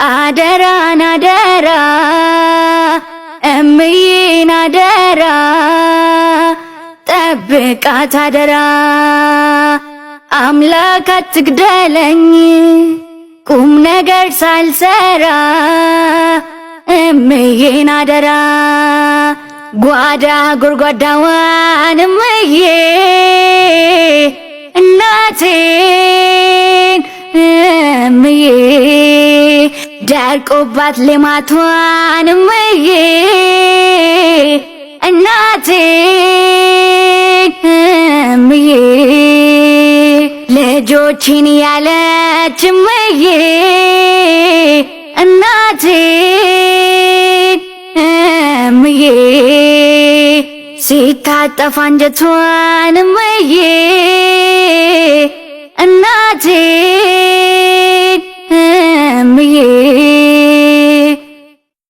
አደራን አደራ እምዬን አደራ ጠብቃት አደራ አምላክ አትግደለኝ ቁም ነገር ሳልሰራ እምዬን አደራ ጓዳ ጎርጓዳዋን እምዬ እናቴን እምዬ ደርቆባት ልማቷን እምዬ እናቴን እምዬ ልጆችን ያለች እምዬ እናቴን እምዬ ሲታጠፍ አንጀቷን እምዬ እናቴን